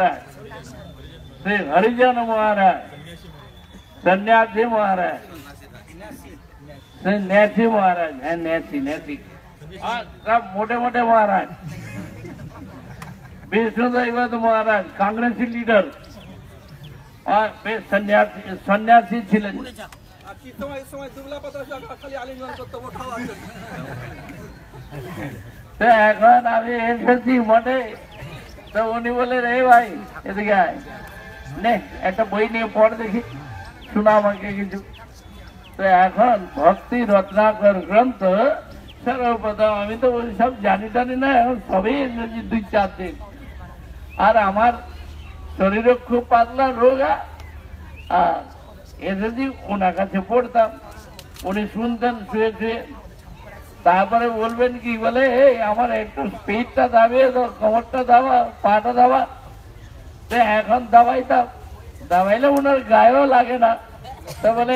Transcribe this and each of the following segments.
श्री हरिजन महाराज, सन्यासी महाराज, श्री नेसी महाराज है, नेसी सब मोटे मोटे महाराज, विष्णुदेवत महाराज कांग्रेसी लीडर और वे सन्यासी ছিলেন। এখন আমি এসেছি মঠে, তো উনি বলে রে ভাই এদিকে আয়, নে একটা বই নিয়ে পড় দেখি, শোনা আমাকে কিছু। তো এখন ভক্তি রত্নাকর গ্রন্থ সর্বপ্রথম, আমি তো ওই সব জানি টানি না, এখন সবই ইংরেজি 2-4 দিন। আর আমার শরীরে খুব পাতলা রোগা, আর এসেছি ওনার কাছে পড়তাম, উনি শুনতেন শুয়ে শুয়ে। তারপরে বলবেন কি বলে, এই আমার একটু স্পিডটা দাবিয়ে দাও, কোমরটা দাবা, পাটা দাবা। তো এখন দাবাইতাম, দাবাইলে ওনার গায়েও লাগে না। তো বলে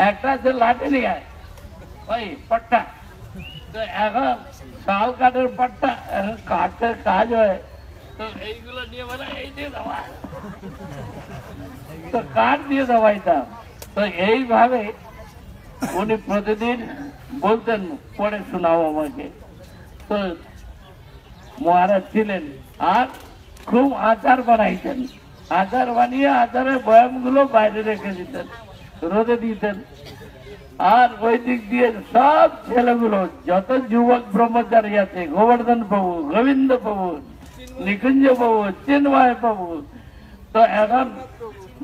একটা যে লাঠি নিয়ে আয়, ওই পাট্টা। তো এখন শাল কাঠের পাট্টা, এখন কাঠের কাজ হয়, তো এইগুলো নিয়ে বলে এই দিয়ে দাবা, তো কাঠ দিয়ে দাবাইতাম। তো এইভাবে উনি প্রতিদিন বলতেন পড়ে শোনাও আমাকে। তো মহারাজ ছিলেন, আর খুব আচার বানাইতেন, আচার বানিয়ে আচারের বয়ামগুলো বাইরে রেখে দিতেন, রোদে দিতেন। আর ওই দিক দিয়ে সব ছেলেগুলো, যত যুবক ব্রহ্মচারী আছে, গোবর্ধন প্রভু, গোবিন্দ প্রভু, নিকুঞ্জ প্রভু, চিন্ময় প্রভু, তো এখন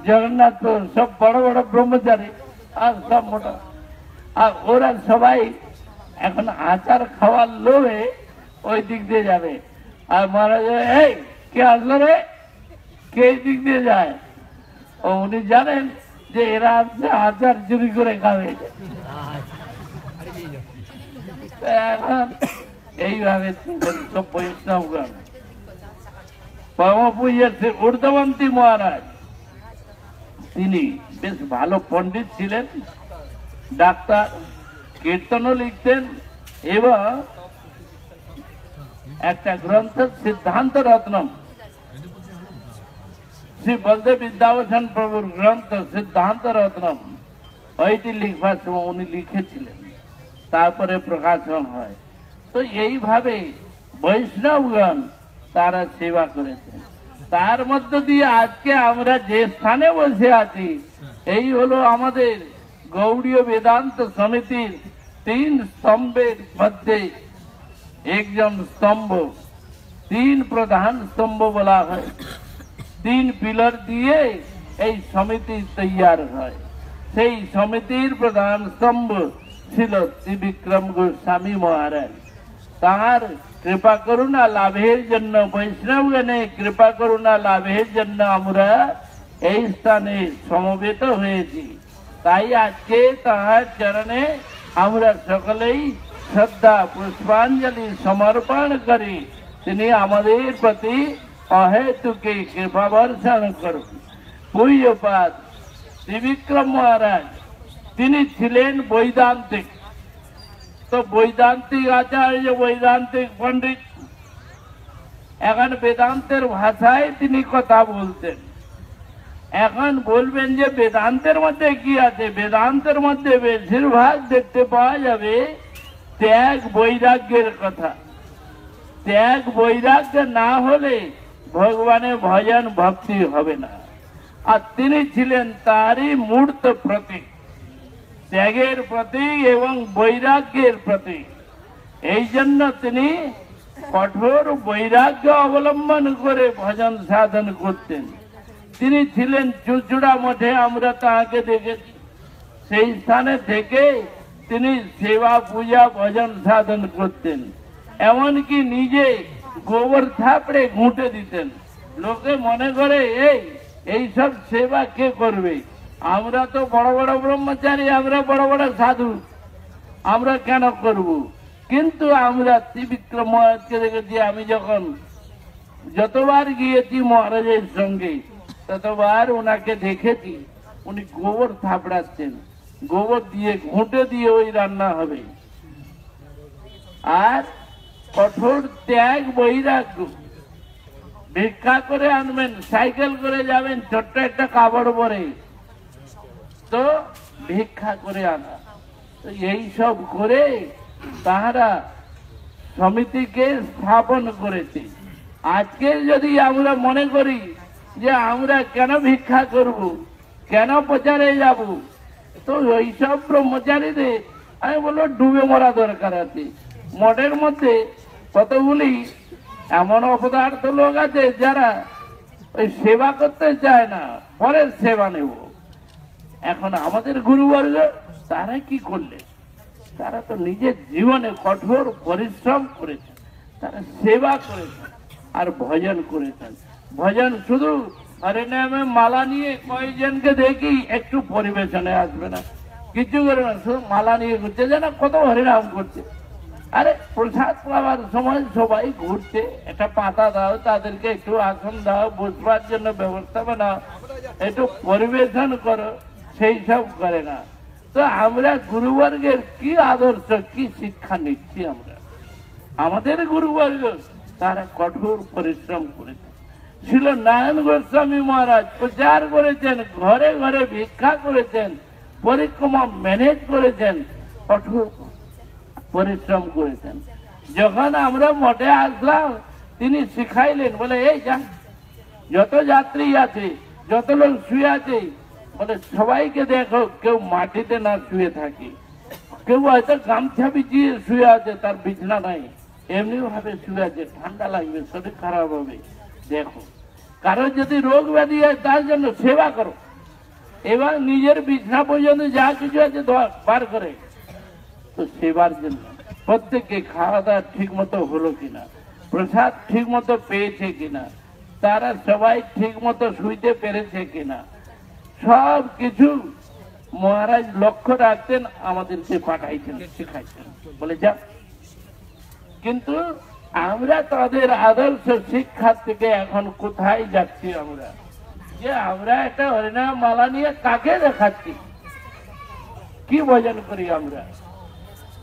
জগন্নাথ প্রভু, সব বড় বড় ব্রহ্মচারী আর সব মোটা। আর ওরা সবাই এখন আচার খাওয়ার লোভে ওই দিক দিয়ে যাবে। আর মহারাজ, এই কে আসলো রে, কে এই দিক দিয়ে যায়? ও উনি জানেন যে এরা আসছে আচার চুরি করে খাবে। এখন এইভাবে সব বৈষ্ণবগণ। পরম পূজ্য শ্রী ঊর্ধ্ববন্তী মহারাজ, তিনি বেশ ভালো পণ্ডিত ছিলেন, ডাক্তার, কীর্তনও লিখতেন, এবং একটা গ্রন্থ সিদ্ধান্ত রত্নম, শ্রী বলদেব বিদ্যাভূষণ প্রভুর গ্রন্থ সিদ্ধান্ত রত্নম, ওইটি লিখবার সময় উনি লিখেছিলেন, তারপরে প্রকাশন হয়। তো এইভাবে বৈষ্ণবগণ তারা সেবা করেছেন। তার মধ্য দিয়ে আজকে আমরা যে স্থানে বসে আছি, এই হলো আমাদের গৌড়ীয় বেদান্ত সমিতির 3 স্তম্ভের মধ্যে একজন স্তম্ভ। 3 প্রধান স্তম্ভ বলা হয়, 3 পিলার দিয়ে এই সমিতি তৈয়ার হয়। সেই সমিতির প্রধান স্তম্ভ ছিল ত্রিবিক্রম গোস্বামী মহারাজ। তাহার কৃপা করুণা লাভের জন্য, বৈষ্ণবগণে কৃপা করুণা লাভের জন্য আমরা এই স্থানে সমবেত হয়েছি। তাই আজকে তাহার চরণে আমরা সকলেই শ্রদ্ধা পুষ্পাঞ্জলি সমর্পণ করি। তিনি আমাদের প্রতি অহেতুকে কৃপা বর্ষণ করুন। পূজ্যপাদ ত্রিবিক্রম মহারাজ, তিনি ছিলেন বৈদান্তিক। তো বৈদান্তিক আচার্য, বৈদান্তিক পণ্ডিত, এখন বেদান্তের ভাষায় তিনি কথা বলতেন। এখন বলবেন যে বেদান্তের মধ্যে কি আছে? বেদান্তের মধ্যে বেশিরভাগ দেখতে পাওয়া যাবে ত্যাগ বৈরাগ্যের কথা। ত্যাগ বৈরাগ্য না হলে ভগবানের ভজন ভক্তি হবে না। আর তিনি ছিলেন তারই মূর্ত প্রতীক, ত্যাগের প্রতীক এবং বৈরাগ্যের প্রতীক। এই জন্য তিনি কঠোর বৈরাগ্য অবলম্বন করে ভজন সাধন করতেন। তিনি ছিলেন চুচুড়া মঠে, আমরা তাকে দেখেছি। সেই স্থানে থেকে তিনি সেবা পূজা ভজন সাধন করতেন। এমনকি নিজে গোবর থাপড়ে ঘুঁটে দিতেন। লোকে মনে করে এইসব সেবা কে করবে? আমরা তো বড় বড় ব্রহ্মচারী, আমরা বড় বড় সাধু, আমরা কেন করব? কিন্তু আমরা ত্রিবিক্রম মহারাজকে দেখেছি। আমি যখন যতবার গিয়েছি মহারাজের সঙ্গে, ততবার ওনাকে দেখেছি উনি গোবর থাপড়াচ্ছেন। গোবর দিয়ে ঘুঁটে দিয়ে ওই রান্না হবে। আর কঠোর ত্যাগ বৈরাগ্য, ভিক্ষা করে আনবেন, সাইকেল করে যাবেন ছোট্ট একটা কাপড় পরে, তো ভিক্ষা করে আনা। তো এইসব করে তাহারা সমিতিকে স্থাপন করেছে। আজকে যদি আমরা মনে করি যে আমরা কেন ভিক্ষা করব, কেন প্রচারে যাব, তো ওইসব ব্রহ্মচারীদের আমি বলবো ডুবে মরা দরকার আছে। মঠের মধ্যে কতগুলি এমন অপদার্থ লোক আছে যারা ওই সেবা করতে চায় না, পরের সেবা নেব। এখন আমাদের গুরুবর্গ তারা কি করলে, তারা তো নিজের জীবনে কঠোর পরিশ্রম করেছেন, তারা সেবা করেছেন আর ভজন করেছেন। ভজন শুধু হরে নামে মালা নিয়ে কয়েকজনকে দেখি একটু পরিবেশনে আসবে না, কিছু করে না, শুধু মালা নিয়ে ঘুরছে, যেন কত হরিনাম করছে। আরে প্রসাদ পাওয়ার সময় সবাই ঘুরছে, একটা পাতা দাও, তাদেরকে একটু আসন দাও, বসবার জন্য ব্যবস্থা বানাও, একটু পরিবেশন করো, সেই সব করে না। তো আমরা গুরুবর্গের কি আদর্শ, কি শিক্ষা নিচ্ছি আমরা? আমাদের গুরুবর্গ তারা কঠোর পরিশ্রম করেছে। ছিল নারায়ণ গোস্বামী মহারাজ প্রচার করেছেন, ঘরে ঘরে ভিক্ষা করেছেন, পরিক্রমা ম্যানেজ করেছেন, কঠোর পরিশ্রম করেছেন। যখন আমরা মঠে আসলাম তিনি শিখাইলেন, বলে এই যা, যত যাত্রী আছে, যত লোক শুয়ে আছে, বলে সবাইকে দেখো কেউ মাটিতে না শুয়ে থাকে, কেউ হয়তো গামছা বিছিয়ে শুয়ে আছে, তার বিছনা নাই, এমনি ভাবে শুয়ে আছে, ঠান্ডা লাগবে, শরীর খারাপ হবে, দেখো। কারো যদি রোগ ব্যাধি হয় তার জন্য সেবা করো, এবং নিজের বিছনা পর্যন্ত যা কিছু আছে বার করে, তো সেবার জন্য প্রত্যেককে খাওয়া দাওয়া ঠিক মতো হলো কিনা, প্রসাদ ঠিক মতো পেয়েছে কিনা, তারা সবাই ঠিক মতো শুইতে পেরেছে কিনা, সব কিছু মহারাজ লক্ষ্য রাখতেন, আমাদেরকে পাঠাইতেন, শিখাইতেন, বলে যা। কিন্তু আমরা তাদের আদর্শ শিক্ষার থেকে এখন কোথায় যাচ্ছি? আমরা যে আমরা একটা হরিনাম মালা নিয়ে কাকে দেখাচ্ছি, কি ভজন করি আমরা?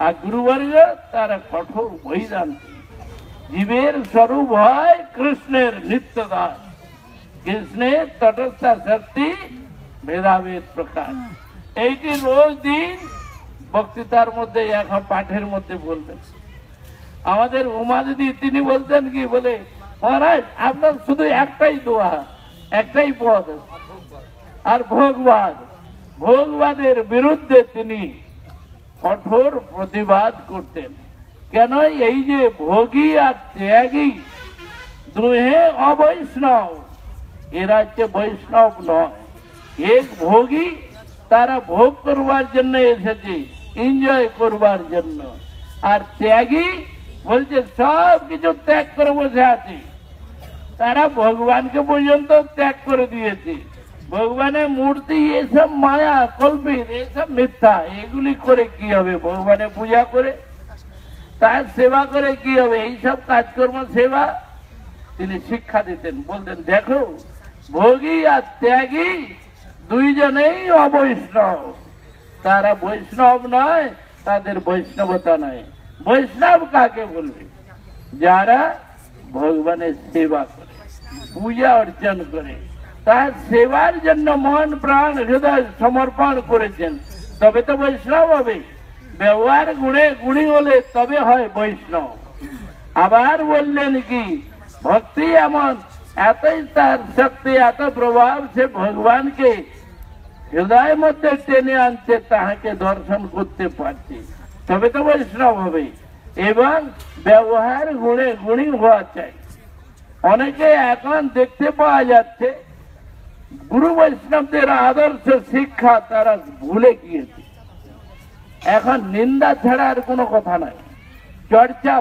আর গুরুবর্গ তারা কঠোর বৈদান্তিক, জীবের স্বরূপ হয় কৃষ্ণের নিত্য দাস, কৃষ্ণের তটস্থা শক্তি ভেদাভেদ প্রকাশ। এইটি রোজ দিন বক্তৃতার মধ্যে, এখন পাঠের মধ্যে বলবেন। আমাদের উমা দিদি তিনি বলতেন কি, বলে মহারাজ আপনার শুধু একটাই দোয়া, একটাই পদ, আর ভোগবাদ। ভোগবাদের বিরুদ্ধে তিনি কঠোর প্রতিবাদ করতেন। কেন? এই যে ভোগী আর ত্যাগী দুহে অবৈষ্ণব, এরা হচ্ছে বৈষ্ণব নয়। এক ভোগী, তারা ভোগ করবার জন্য এসেছে, এনজয় করবার জন্য, আর ত্যাগী বলছে সব কিছু ত্যাগ করে বসে আছে। তারা ভগবানকে পর্যন্ত ত্যাগ করে দিয়েছে। ভগবানের মূর্তি এসব মায়া কল্পিত, এসব মিথ্যা, এগুলি করে কি হবে? ভগবানের পূজা করে, তার সেবা করে কি হবে? এইসব কাজকর্ম সেবা তিনি শিক্ষা দিতেন, বলতেন দেখো ভোগী আর ত্যাগী দুইজনেই অবৈষ্ণব, তারা বৈষ্ণব নয়, তাদের বৈষ্ণবতা নয়। বৈষ্ণব কাকে বলবে? যারা ভগবানের সেবা করে, পূজা অর্চন করে, তার সেবার জন্য মন প্রাণ হৃদয় সমর্পণ করেছেন, তবে তো বৈষ্ণব হবে। ব্যবহার গুণে গুণী হলে তবে হয় বৈষ্ণব। আবার বললেন কি, ভক্তি এমন, এতই তার শক্তি, এত প্রভাব, সে ভগবানকে হৃদয়ের মধ্যে টেনে আনছে, তাহাকে দর্শন করতে পারছে, তবে তো বৈষ্ণব হবে। এবং ব্যবহার গুণে গুণী হওয়া চাই। অনেকে এখন দেখতে পাওয়া যাচ্ছে গুরু বৈষ্ণবদের আদর্শ শিক্ষা তারা ভুলে গিয়েছে। এখন নিন্দা ছাড়া আর কোনো কথা নাই, চর্চা,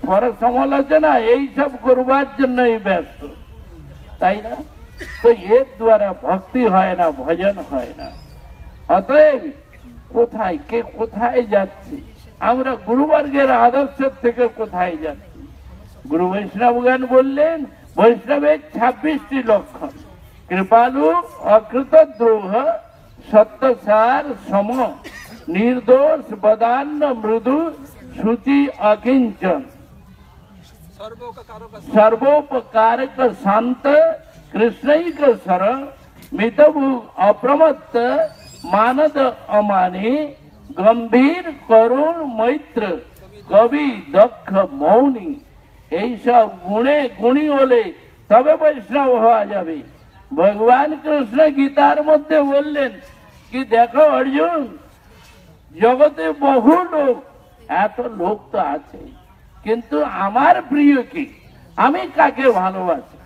পর সমালোচনা এইসব করবার জন্যই ব্যস্ত, তাই না? তো এর দ্বারা ভক্তি হয় না, ভজন হয় না। অতএব কোথায় কে কোথায় যাচ্ছে? আমরা গুরুবর্গের আদর্শ থেকে কোথায় যাচ্ছি? গুরু বৈষ্ণবগণ বললেন বৈষ্ণবের 26টি লক্ষণ: কৃপালু, অকৃত দ্রোহ, সত্যসার, সম, নির্দোষ, বদান্য, মৃদু, শুচি, অকিঞ্চন। सर्वोपकारक शांत कृष्णैक सर मितभु अप्रमत्त मानद अमानी गंभीर करुण मैत्र कवि दक्ष मौनी এই সব গুণে গুণী হলে তবে বৈষ্ণব হওয়া যাবে। ভগবান কৃষ্ণ গীতার মধ্যে বললেন কি দেখো অর্জুন, জগতে বহু লোক, এত লোক তো আছে, কিন্তু আমার প্রিয় কি, আমি কাকে ভালোবাসি?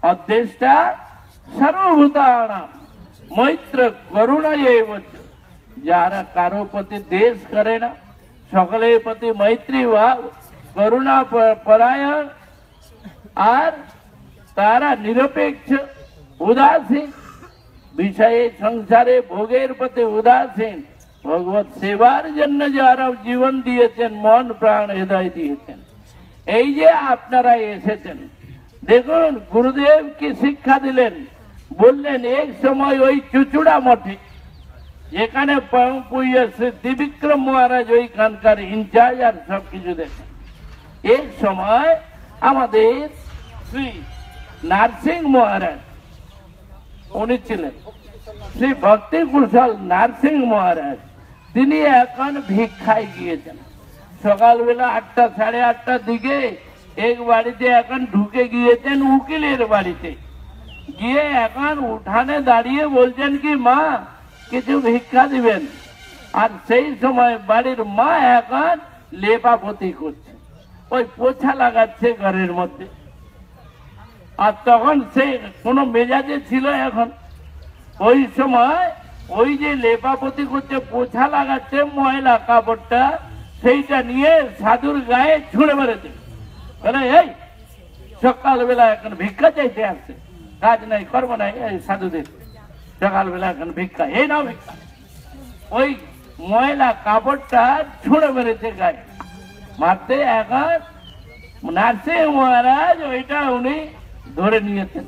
অদ্দেষ্টা সর্বভূতানাং মৈত্র করুণা এব চ। যারা কারো প্রতি দেশ করে না, সকলের প্রতি মৈত্রী ভাব, করুণা পরায়ণ, আর তারা নিরপেক্ষ, উদাসীন, বিষয়ে সংসারে ভোগের প্রতি উদাসীন, ভগবত সেবার জন্য যারা জীবন দিয়েছেন, মন প্রাণ হৃদয় দিয়েছেন, এই যে আপনারা এসেছেন, দেখুন গুরুদেব কি শিক্ষা দিলেন। বললেন এক সময় ওই চুচুড়া মঠে, যেখানে পরম পূজ্য শ্রী ত্রিবিক্রম মহারাজ ওইখানকার ইনচার্জ আর সবকিছু দেখেন, एक समय আমাদের শ্রী নারসিং মহারাজ উনি ছিলেন, শ্রী ভক্তি কুশল নারসিং মহারাজ, তিনি এখন ভিক্ষায় গিয়েছেন। সকালবেলা 8টা সাড়ে 8টার দিকে এক বাড়িতে এখন ঢুকে গিয়েছেন, উকিলের বাড়িতে গিয়ে এখন উঠানে দাঁড়িয়ে বলছেন কি মা কিছু ভিক্ষা দিবেন। আর সেই সময় বাড়ির মা এখন লেপাপতি করছে, ওই পোছা লাগাচ্ছে ঘরের মধ্যে। আর তখন সে কোন মেজাজে ছিল, এখন ওই সময় ওই যে লেপাপতি করছে, পোছা লাগাচ্ছে, ময়লা কাপড়টা সেইটা নিয়ে সাধুর গায়ে ছুঁড়ে মেরেছে। বলে এই সকালবেলা এখন ভিক্ষা চাইতে আসছে, কাজ নাই কর্ম নাই, এই সাধুদের সকালবেলা এখন ভিক্ষা, এই নাও ভিক্ষা। ওই ময়লা কাপড়টা ছুঁড়ে মেরেছে গায়ে, মারতে এখন নারসিং মহারাজ ওইটা উনি ধরে নিয়েছেন,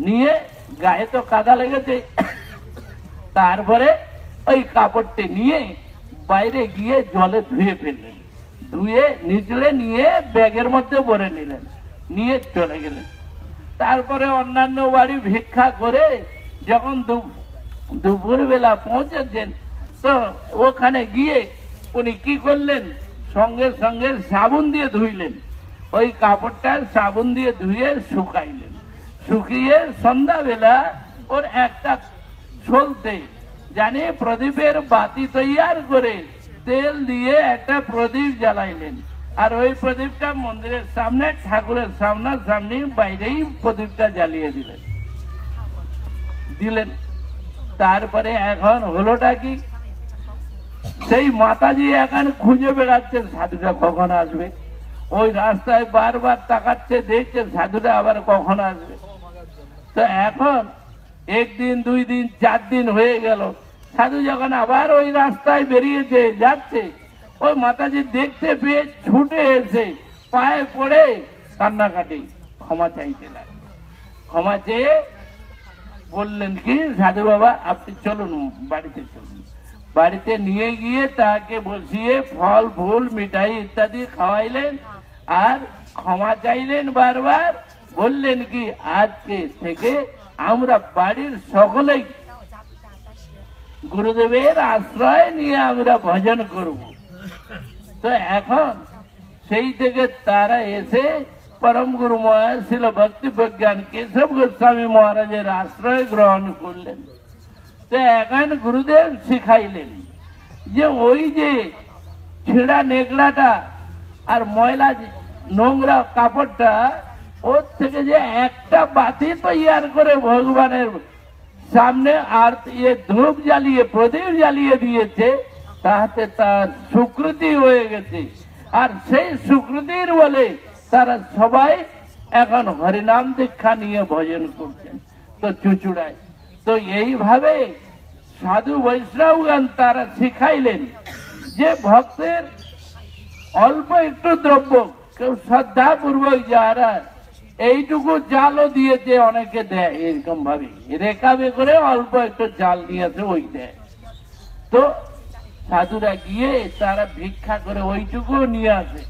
নিয়ে গায়ে তো কাদা লেগেছে, তারপরে ওই কাপড়টি নিয়ে বাইরে গিয়ে জলে ধুয়ে ফেললেন, ধুয়ে নিচড়ে নিয়ে ব্যাগের মধ্যে ভরে নিলেন, নিয়ে চলে গেলেন। তারপরে অন্যান্য বাড়ি ভিক্ষা করে যখন দুপুর বেলা পৌঁছেছেন, তো ওখানে গিয়ে উনি কি করলেন, সঙ্গে সঙ্গে সাবুন দিয়ে ধুইলেন, ওই কাপড়টা সাবুন দিয়ে ধুয়ে শুকাইলেন, শুকিয়ে সন্ধ্যাবেলা ওর একটা চলতে জানি প্রদীপের বাতি তৈয়ার করে তেল দিয়ে একটা প্রদীপ জ্বালাইলেন, আর ওই প্রদীপটা মন্দিরের সামনে ঠাকুরের সামনাসামনি বাইরেই প্রদীপটা জ্বালিয়ে দিলেন। তারপরে এখন হলোটা কি, সেই মাতাজি এখন খুঁজে বেড়াচ্ছেন সাধুটা কখন আসবে, ওই রাস্তায় বারবার তাকাচ্ছে, দেখছে সাধুটা আবার কখন আসবে। তো এখন একদিন 2 দিন 4 দিন হয়ে গেল, সাধু যখন আবার ওই রাস্তায় বেরিয়েছে যাচ্ছে, ওই মাতাজি দেখতে পেয়ে ছুটে এসে পায়ে পড়ে কান্নাকাটি ক্ষমা চাইতে লাগে। ক্ষমা চেয়ে বললেন কি সাধু বাবা আপনি চলুন, বাড়িতে চলুন। বাড়িতে নিয়ে গিয়ে তাকে বসিয়ে ফল ফুল মিঠাই ইত্যাদি খাওয়াইলেন, আর ক্ষমা চাইলেন বারবার। বললেন কি আজকে থেকে আমরা বাড়ির সকলেই গুরুদেবের আশ্রয় নিয়ে আমরা ভজন করব। তো এখন সেই থেকে তারা এসে পরম গুরু মহারাজ ছিল ভক্তি প্রজ্ঞান কেশব গোস্বামী মহারাজের আশ্রয় গ্রহণ করলেন। তো এখন গুরুদেব শিখাইলেন যে ওই যে ছেঁড়া নেকড়াটা আর ময়লা নোংরা কাপড়টা, ওর থেকে যে একটা বাতি তৈয়ার করে ভগবানের সামনে আর ধূপ জ্বালিয়ে প্রদীপ জ্বালিয়ে দিয়েছে, তাতে তার স্বীকৃতি হয়ে গেছে। আর সেই স্বীকৃতির বলে তারা সবাই এখন হরিনাম দীক্ষা নিয়ে ভজন করছেন তো চুচুড়ায়। তো এইভাবে সাধু বৈষ্ণবগণ তারা শিখাইলেন যে ভক্তের অল্প একটু দ্রব্য কেউ শ্রদ্ধা পূর্বক যারা এইটুকু জালও দিয়েছে, অনেকে দেয় এরকম ভাবে রেখাবে করে অল্প একটু জাল নিয়েছে ওই দেয়। তো সাধুরা গিয়ে তারা ভিক্ষা করে ওইটুকু নিয়ে আসে,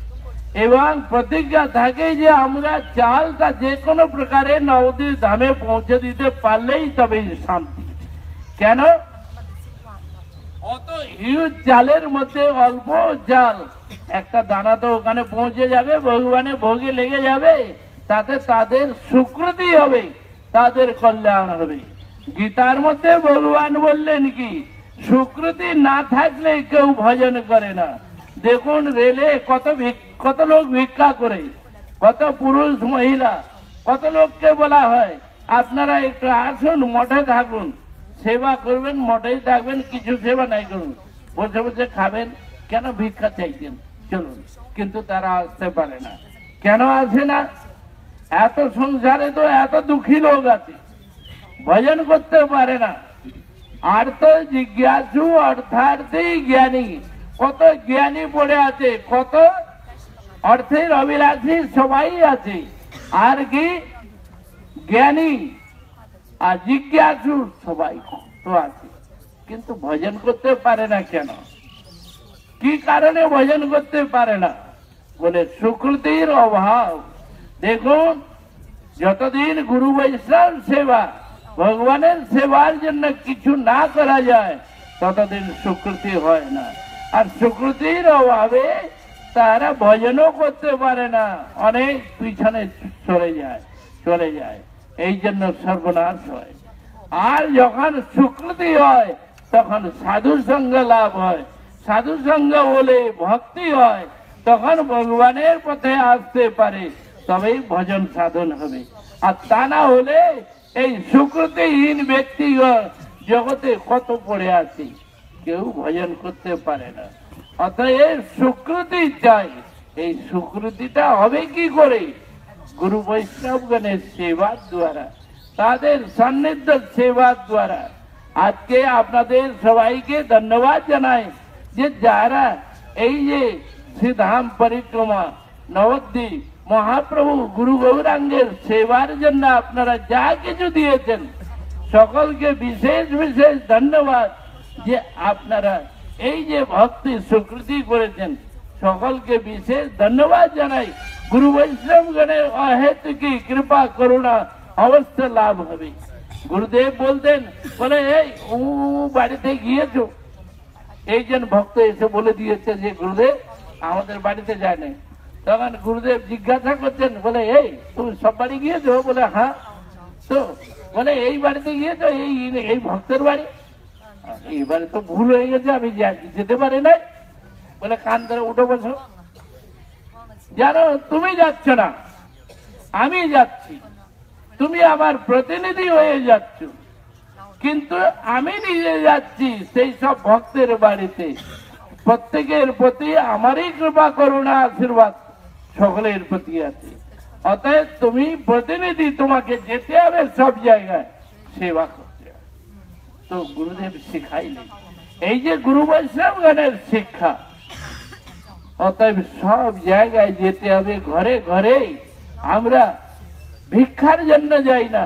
এবং প্রতিজ্ঞা থাকে যে আমরা চালটা যে কোনো প্রকারে নবদ্বীপ ধামে পৌঁছে দিতে পারলেই তবে শান্তি। কেন? অত হিউজ চালের মধ্যে অল্প চাল, একটা দানা তো ওখানে পৌঁছে যাবে, ভগবানের ভোগে লেগে যাবে, তাতে তাদের সুকৃতি হবে, তাদের কল্যাণ হবে। গীতার মধ্যে ভগবান বললেন কি, সুকৃতি না থাকলে কেউ ভজন করে না। দেখুন রেলে কত লোক ভিক্ষা করে, কত পুরুষ মহিলা, কত লোককে বলা হয় আপনারা একটু আসুন, মঠে থাকুন, সেবা করবেন, মঠেই থাকবেন, কিছু সেবা নাই করুন, বসে বসে খাবেন, কেন ভিক্ষা চাইছেন, চলুন। কিন্তু তারা আসতে পারে না। কেন আসে না? এত সংসারে তো এত দুঃখী লোক আছে, ভজন করতে পারে না। আর তো জিজ্ঞাসু অর্থার্থী জ্ঞানী, কত জ্ঞানী পড়ে আছে, কত অর্থের অভিলাষী সবাই আছে, আর কি জ্ঞানী আর জিজ্ঞাসু সবাই তো আছে, কিন্তু ভজন করতে পারে না। কেন? কি কারণে ভজন করতে পারে না? বলে সুকৃতির অভাব। দেখুন, যতদিন গুরু বৈষ্ণব সেবা, ভগবানের সেবার জন্য কিছু না করা যায়, ততদিন সুকৃতি হয় না। আর সুকৃতির অভাবে তারা ভজনও করতে পারে না, অনেক পিছনে চলে যায়, এই জন্য সর্বনাশ হয়। আর যখন সুকৃতি হয় তখন সাধু সঙ্গ লাভ হয়, সাধু সঙ্গ হলে ভক্তি হয়, তখন ভগবানের পথে আসতে পারে, তবেই ভজন সাধন হবে। আর তা না হলে এই সুকৃতিহীন ব্যক্তি জগতে কত পড়ে আছে, কেউ ভজন করতে পারে না। অতএব সুকৃতি চাই। এই সুকৃতিটা হবে কি করে? গুরু বৈষ্ণবগণের সেবার দ্বারা, তাদের সান্নিধ্য সেবার দ্বারা। আজকে আপনাদের সবাইকে ধন্যবাদ জানাই যে যারা এই যে শ্রীধাম পরিক্রমা নবদ্বীপ মহাপ্রভু গুরু গৌরাঙ্গের সেবার জন্য আপনারা যা কিছু দিয়েছেন, সকলকে বিশেষ বিশেষ ধন্যবাদ। যে আপনারা এই যে ভক্তি স্বীকৃতি করেছেন, সকলকে বিশেষ ধন্যবাদ জানাই। গুরু বৈষ্ণবগণের অহেতুকি কৃপা করুণা অবশ্য লাভ হবে। গুরুদেব বলতেন, বলে এই বাড়িতে গিয়েছো, এইজন ভক্ত এসে বলে দিয়েছে যে গুরুদেব আমাদের বাড়িতে যায় নাই। তখন গুরুদেব জিজ্ঞাসা করছেন, বলে এই তুমি সব বাড়ি গিয়েছো? বলে হ্যাঁ। তো বলে এই বাড়িতে গিয়েছো, এই ভক্তের বাড়ি? এইবারে তো ভুল হয়ে গেছে, আমি যেতে পারি নাই। বলে কান ধরে উঠে বসো, জানো তুমি যাচ্ছ না, আমি যাচ্ছি, তুমি আমার প্রতিনিধি হয়ে যাচ্ছ, কিন্তু আমি নিজে যাচ্ছি সেই সব ভক্তের বাড়িতে। প্রত্যেকের প্রতি আমারই কৃপা করুণা আশীর্বাদ সকলের প্রতি আছে। অতএব তুমি প্রতিনিধি, তোমাকে যেতে হবে সব জায়গায় সেবা করতে। তো গুরুদেব শিখাইলেন, এই যে গুরু বৈষ্ণবগণের শিক্ষা, অতএব সব জায়গায় যেতে হবে, ঘরে ঘরে। আমরা ভিক্ষার জন্য যাই না,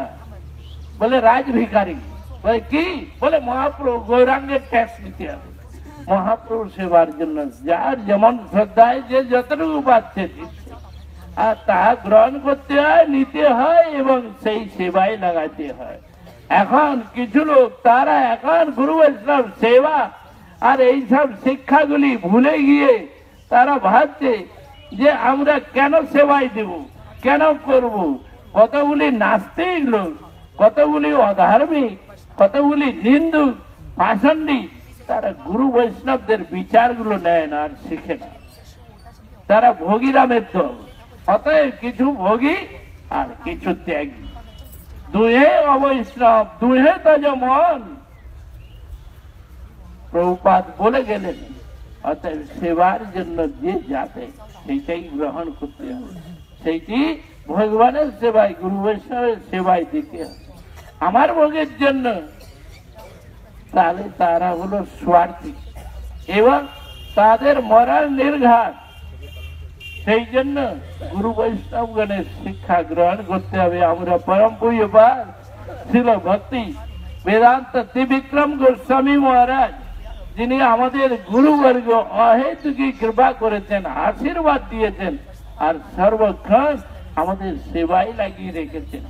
বলে রাজ ভিখারি। বলে কি? বলে মহাপ্রভু গৌরাঙ্গের ট্যাক্স দিতে হবে, মহাপ্রভু সেবার জন্য যার যেমন শ্রদ্ধায় যে যতটুকু পাচ্ছে দিচ্ছে, আর তা গ্রহণ করতে হয়, নিতে হয় এবং সেই সেবায় লাগাতে হয়। এখন কিছু লোক তারা এখন গুরু বৈষ্ণব সেবা আর এইসব শিক্ষাগুলি ভুলে গিয়ে তারা ভাবছে যে আমরা কেন সেবায় দেব, কেন করব। কতগুলি নাস্তিক লোক, কতগুলি অধার্মিক, কতগুলি নিন্দু পাষণ্ডী, তারা গুরু বৈষ্ণবদের বিচারগুলো নেয় না আর শিখে না। তারা ভোগীরামের দল। অতএব কিছু ভোগী আর কিছু ত্যাগী, দুহে অবৈষ্ণব, দুহে তজমন, প্রভুপাদ বলে গেলেন। অতএব সেবার জন্য যে যাতে সেইটাই গ্রহণ করতে হবে, সেইটি ভগবানের সেবায়, গুরু বৈষ্ণবের সেবায় দিতে হবে। আমার ভোগের জন্য, তাহলে তারা হলো স্বার্থী এবং তাদের মরার নির্ঘাত। সেই জন্য গুরু বৈষ্ণবগণের শিক্ষা গ্রহণ করতে হবে। আমরা পরম পূজ্যপাদ ছিল ভক্তি বেদান্ত ত্রিবিক্রম গোস্বামী মহারাজ, যিনি আমাদের গুরুবর্গ অহেতুকি কৃপা করেছেন, আশীর্বাদ দিয়েছেন, আর সর্বক্ষণ আমাদের সেবায় লাগিয়ে রেখেছেন।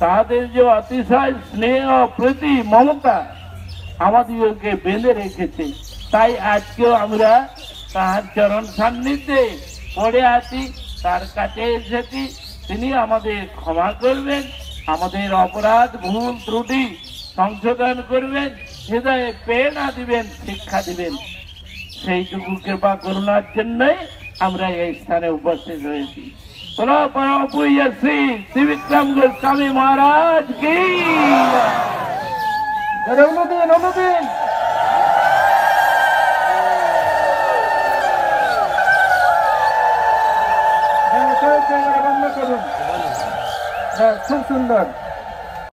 তাদের যে অতিশয় স্নেহ প্রীতি মমতা আমাদেরকে বেঁধে রেখেছে, তাই আজকেও আমরা তাহার চরণ সান্নিধ্যে পড়ে আছি, তার কাছে এসেছি। তিনি আমাদের ক্ষমা করবেন, আমাদের অপরাধ ভুল ত্রুটি সংশোধন করবেন, হৃদয়ে প্রেরণা দিবেন, শিক্ষা দিবেন। সেইটুকু কৃপা করুণার জন্যই আমরা এই স্থানে উপস্থিত হয়েছি। বলো পরম পূজ্য শ্রী ত্রিবিক্রম গোস্বামী মহারাজ কি অনুদিন বন্ধ করুন। খুব সুন্দর।